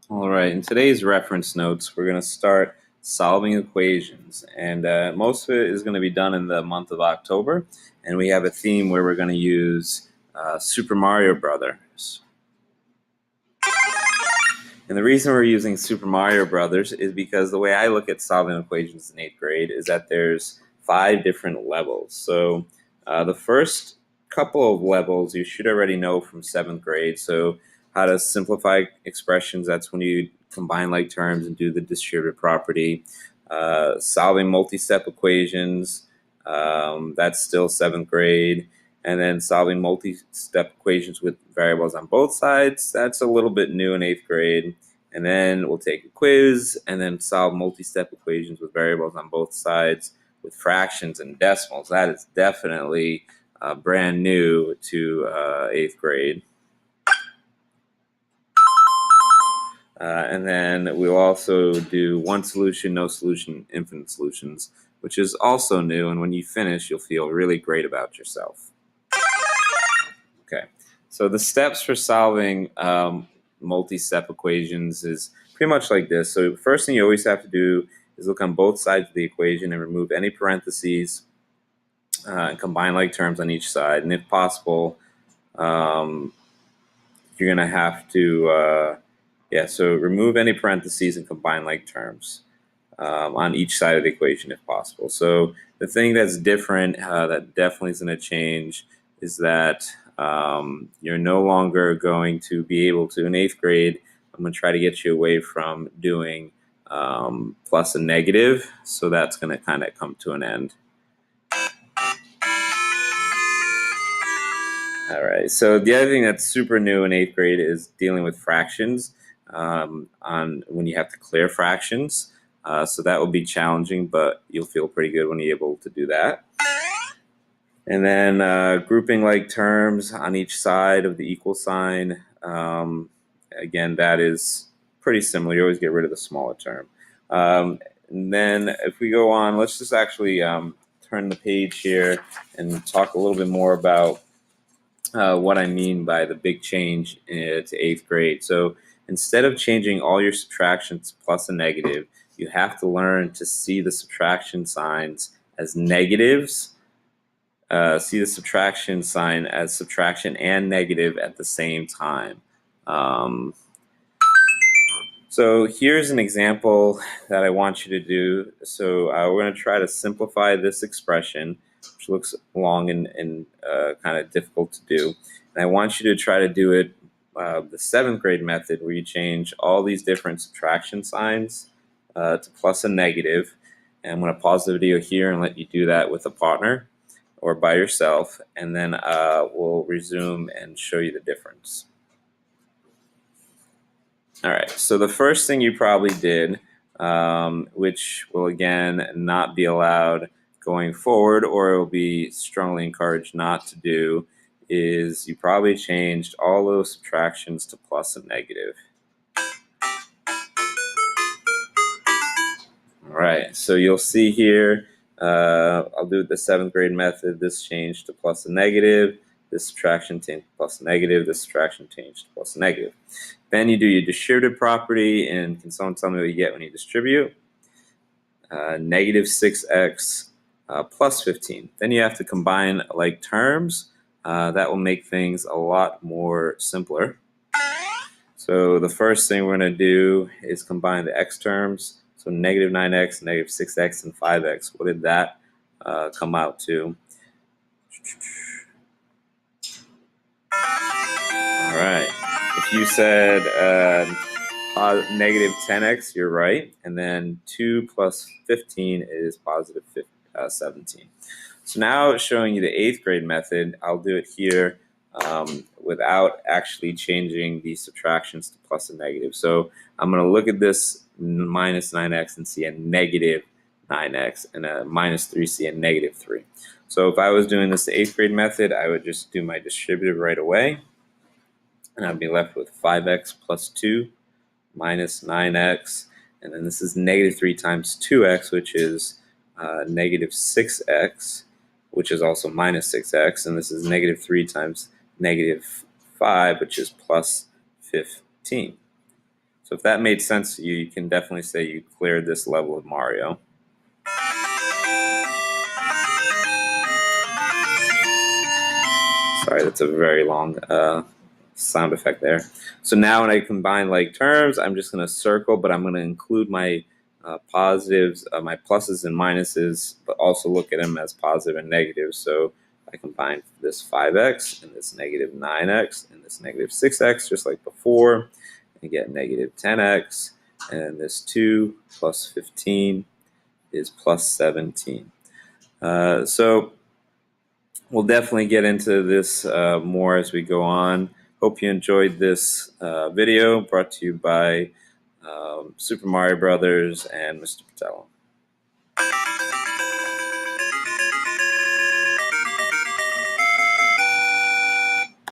All right, in today's reference notes, we're going to start solving equations, and most of it is going to be done in the month of October, and we have a theme where we're going to use Super Mario Brothers. And the reason we're using Super Mario Brothers is because the way I look at solving equations in 8th grade is that there's 5 different levels. So the first couple of levels you should already know from 7th grade. So how to simplify expressions, that's when you combine like terms and do the distributive property. Solving multi-step equations, that's still 7th grade. And then solving multi-step equations with variables on both sides, that's a little bit new in 8th grade. And then we'll take a quiz and then solve multi-step equations with variables on both sides with fractions and decimals. That is definitely brand new to 8th grade. And then we'll also do one solution, no solution, infinite solutions, which is also new. And when you finish, you'll feel really great about yourself. Okay, so the steps for solving multi-step equations is pretty much like this. So the first thing you always have to do is look on both sides of the equation and remove any parentheses and combine like terms on each side. And if possible, you're going to have to, so remove any parentheses and combine like terms on each side of the equation if possible. So the thing that's different, that definitely is going to change, is that you're no longer going to be able to, in 8th grade, I'm going to try to get you away from doing plus and negative, so that's going to kind of come to an end. All right, so the other thing that's super new in 8th grade is dealing with fractions on when you have to clear fractions. So that will be challenging, but you'll feel pretty good when you're able to do that. And then grouping like terms on each side of the equal sign. Again, that is pretty similar. You always get rid of the smaller term. And then if we go on, let's just actually turn the page here and talk a little bit more about what I mean by the big change to 8th grade. So instead of changing all your subtractions to plus and negative, you have to learn to see the subtraction signs as negatives. See the subtraction sign as subtraction and negative at the same time. So here's an example that I want you to do. So we're going to try to simplify this expression, which looks long and kind of difficult to do. And I want you to try to do it the 7th grade method, where you change all these different subtraction signs to plus and negative. And I'm going to pause the video here and let you do that with a partner or by yourself, and then we'll resume and show you the difference. All right, so the first thing you probably did, which will again not be allowed going forward, or it will be strongly encouraged not to do, is you probably changed all those subtractions to plus and negative. All right, so you'll see here, I'll do the 7th grade method. This changed to plus and negative. This subtraction changed to plus and negative. This subtraction changed to plus and negative. Then you do your distributive property, and can someone tell me what you get when you distribute? Negative 6x plus 15. Then you have to combine like terms. That will make things a lot more simpler. So the first thing we're going to do is combine the x terms. So negative 9x, negative 6x, and 5x. What did that come out to? All right. If you said negative 10x, you're right. And then 2 plus 15 is positive 17. So now it's showing you the 8th grade method. I'll do it here without actually changing the subtractions to plus and negative. So I'm going to look at this minus 9x and see a negative 9x, and a minus 3 see a negative 3. So if I was doing this the 8th grade method, I would just do my distributive right away, and I'd be left with 5x plus 2 minus 9x, and then this is negative 3 times 2x, which is negative 6x, which is also minus 6x, and this is negative 3 times negative 5, which is plus 15. So if that made sense to you, you can definitely say you cleared this level of Mario. Sorry, that's a very long sound effect there. So now when I combine like terms, I'm just going to circle, but I'm going to include my positives, my pluses and minuses, but also look at them as positive and negative. So I combine this 5x and this negative 9x and this negative 6x, just like before, and get negative 10x, and this 2 plus 15 is plus 17. So we'll definitely get into this more as we go on. Hope you enjoyed this video brought to you by Super Mario Brothers and Mr. Patel.